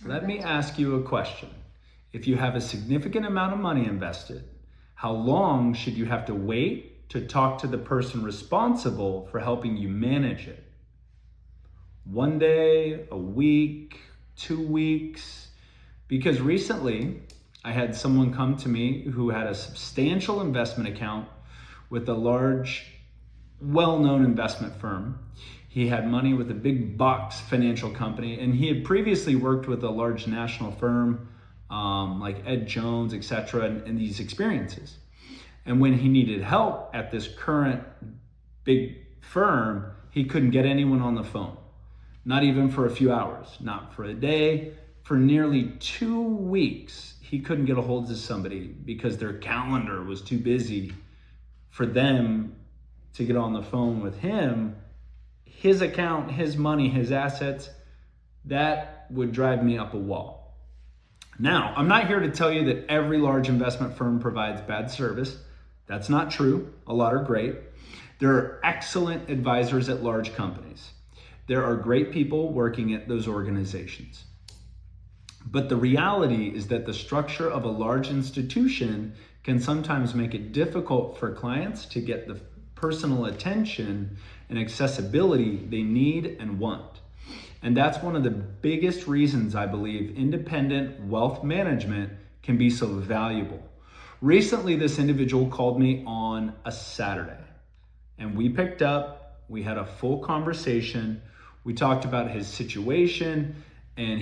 Let me ask you a question. If you have a significant amount of money invested, how long should you have to wait to talk to the person responsible for helping you manage it? 1 day, a week, 2 weeks? Because recently I had someone come to me who had a substantial investment account with a large, well-known investment firm. He had money with a big box financial company, and he had previously worked with a large national firm like Ed Jones, etc., and these experiences. And when he needed help at this current big firm, he couldn't get anyone on the phone, not even for a few hours, not for a day. For nearly 2 weeks, he couldn't get a hold of somebody because their calendar was too busy for them to get on the phone with him. His account, his money, his assets, that would drive me up a wall. Now, I'm not here to tell you that every large investment firm provides bad service. That's not true. A lot are great. There are excellent advisors at large companies. There are great people working at those organizations. But the reality is that the structure of a large institution can sometimes make it difficult for clients to get the personal attention and accessibility they need and want. And that's one of the biggest reasons I believe independent wealth management can be so valuable. Recently, this individual called me on a Saturday, and we picked up, we had a full conversation. We talked about his situation and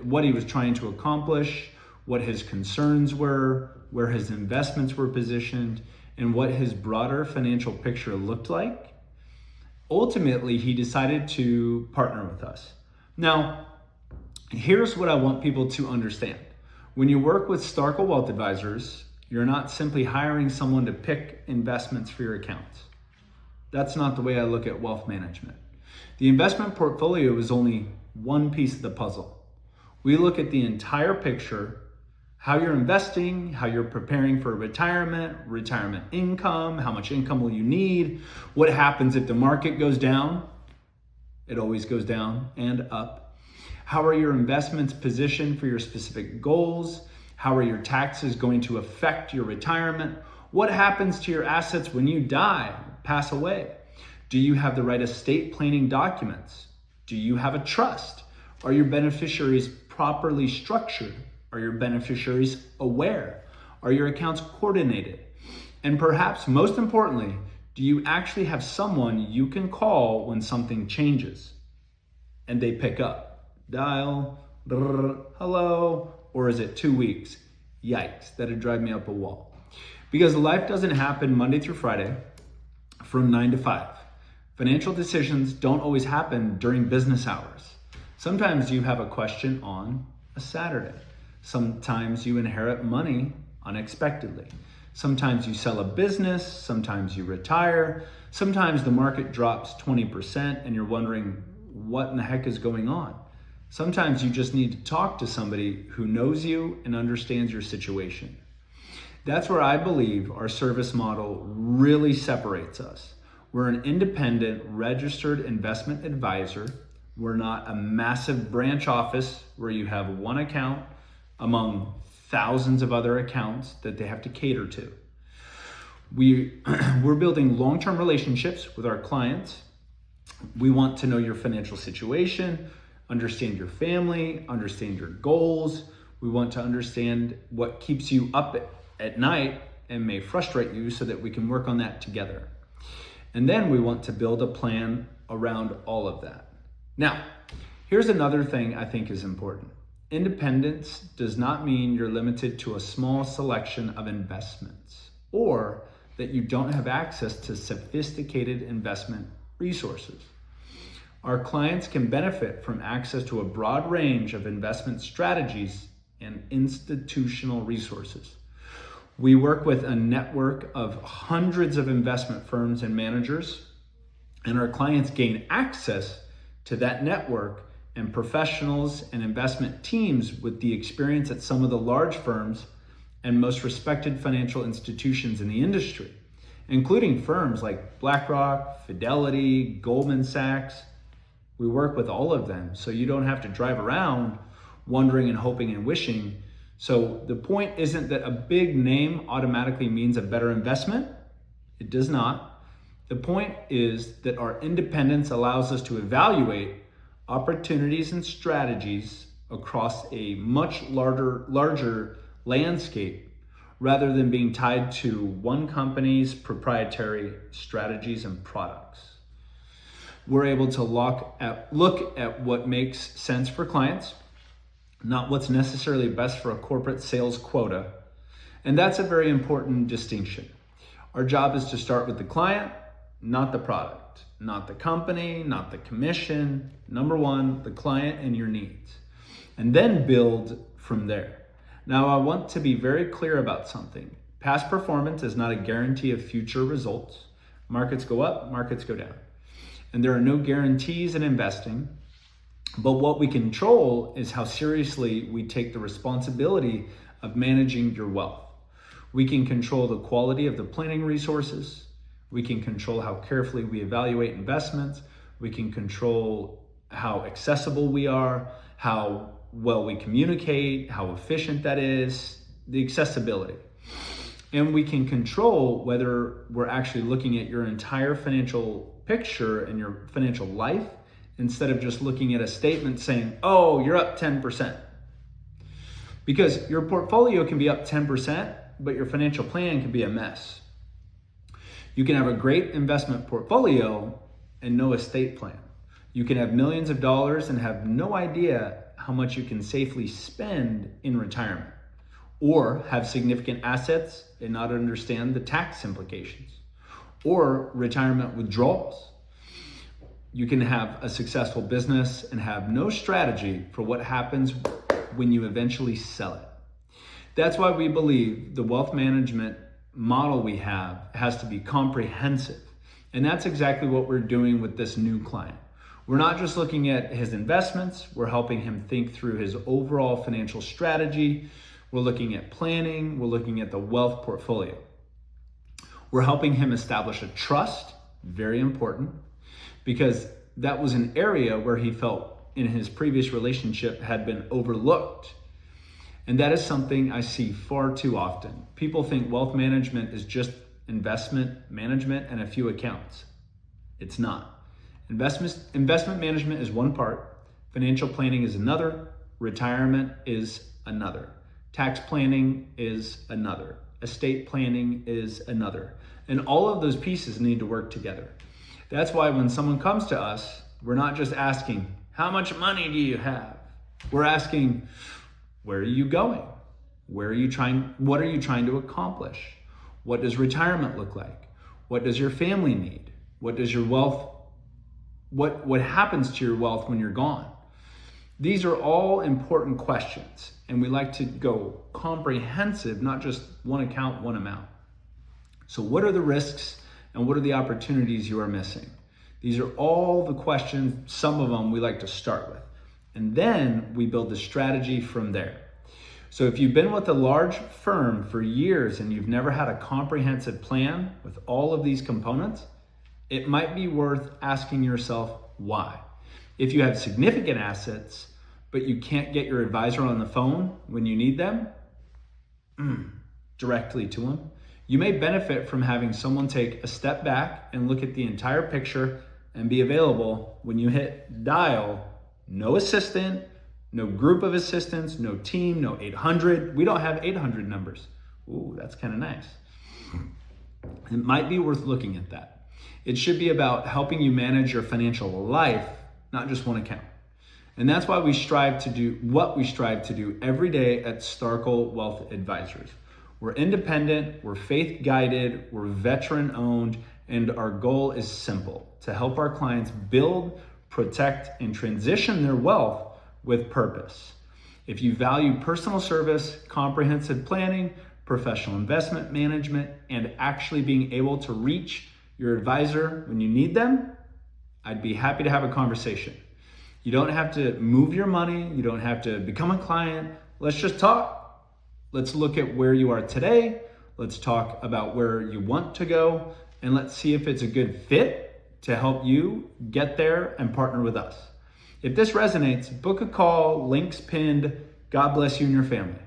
what he was trying to accomplish, what his concerns were, where his investments were positioned, and what his broader financial picture looked like. Ultimately, he decided to partner with us. Now, here's what I want people to understand. When you work with Starkel Wealth Advisors, you're not simply hiring someone to pick investments for your accounts. That's not the way I look at wealth management. The investment portfolio is only one piece of the puzzle. We look at the entire picture, how you're investing, how you're preparing for retirement income, how much income will you need, what happens if the market goes down. It always goes down and up. How are your investments positioned for your specific goals? How are your taxes going to affect your retirement? What happens to your assets when you die, pass away? Do you have the right estate planning documents? Do you have a trust? Are your beneficiaries properly structured? Are your beneficiaries aware? Are your accounts coordinated? And perhaps most importantly, do you actually have someone you can call when something changes and they pick up? Dial, hello, or is it 2 weeks? Yikes, that'd drive me up a wall. Because life doesn't happen Monday through Friday from 9 to 5. Financial decisions don't always happen during business hours. Sometimes you have a question on a Saturday. Sometimes you inherit money unexpectedly. Sometimes you sell a business, sometimes you retire, sometimes the market drops 20% and you're wondering what in the heck is going on. Sometimes you just need to talk to somebody who knows you and understands your situation. That's where I believe our service model really separates us. We're an independent, registered investment advisor. We're not a massive branch office where you have one account among thousands of other accounts that they have to cater to. We're building long-term relationships with our clients. We want to know your financial situation, understand your family, understand your goals. We want to understand what keeps you up at night and may frustrate you so that we can work on that together. And then we want to build a plan around all of that. Now, here's another thing I think is important. Independence does not mean you're limited to a small selection of investments or that you don't have access to sophisticated investment resources. Our clients can benefit from access to a broad range of investment strategies and institutional resources. We work with a network of hundreds of investment firms and managers, and our clients gain access to that network and professionals and investment teams with the experience at some of the large firms and most respected financial institutions in the industry, including firms like BlackRock, Fidelity, Goldman Sachs. We work with all of them, so you don't have to drive around wondering and hoping and wishing. So the point isn't that a big name automatically means a better investment. It does not. The point is that our independence allows us to evaluate opportunities and strategies across a much larger landscape rather than being tied to one company's proprietary strategies and products. We're able to look at what makes sense for clients, not what's necessarily best for a corporate sales quota. And that's a very important distinction. Our job is to start with the client, not the product, not the company, not the commission. Number one, the client and your needs, and then build from there. Now, I want to be very clear about something. Past performance is not a guarantee of future results. Markets go up, markets go down. And there are no guarantees in investing. But what we control is how seriously we take the responsibility of managing your wealth. We can control the quality of the planning resources. We can control how carefully we evaluate investments. We can control how accessible we are, how well we communicate, how efficient that is, the accessibility. And we can control whether we're actually looking at your entire financial picture and your financial life instead of just looking at a statement saying, oh, you're up 10%. Because your portfolio can be up 10%, but your financial plan can be a mess. You can have a great investment portfolio and no estate plan. You can have millions of dollars and have no idea how much you can safely spend in retirement, or have significant assets and not understand the tax implications, or retirement withdrawals. You can have a successful business and have no strategy for what happens when you eventually sell it. That's why we believe the wealth management model we have has to be comprehensive. And that's exactly what we're doing with this new client. We're not just looking at his investments, we're helping him think through his overall financial strategy. We're looking at planning, we're looking at the wealth portfolio. We're helping him establish a trust, very important, because that was an area where he felt in his previous relationship had been overlooked. And that is something I see far too often. People think wealth management is just investment management and a few accounts. It's not. Investment management is one part, financial planning is another, retirement is another, tax planning is another, estate planning is another. And all of those pieces need to work together. That's why when someone comes to us, we're not just asking, how much money do you have? We're asking, where are you going? What are you trying to accomplish? What does retirement look like? What does your family need? What does your wealth, what happens to your wealth when you're gone? These are all important questions, and we like to go comprehensive, not just one account, one amount. So what are the risks and what are the opportunities you are missing? These are all the questions, some of them we like to start with. And then we build the strategy from there. So if you've been with a large firm for years and you've never had a comprehensive plan with all of these components, it might be worth asking yourself why. If you have significant assets, but you can't get your advisor on the phone when you need them, directly to them, you may benefit from having someone take a step back and look at the entire picture and be available when you hit dial. No assistant, no group of assistants, no team, no 800. We don't have 800 numbers. Ooh, that's kind of nice. It might be worth looking at that. It should be about helping you manage your financial life, not just one account. And that's why we strive to do what we strive to do every day at Starkel Wealth Advisors. We're independent, we're faith guided, we're veteran owned, and our goal is simple: to help our clients build, protect, and transition their wealth with purpose. If you value personal service, comprehensive planning, professional investment management, and actually being able to reach your advisor when you need them, I'd be happy to have a conversation. You don't have to move your money. You don't have to become a client. Let's just talk. Let's look at where you are today. Let's talk about where you want to go, and let's see if it's a good fit to help you get there and partner with us. If this resonates, book a call, links pinned. God bless you and your family.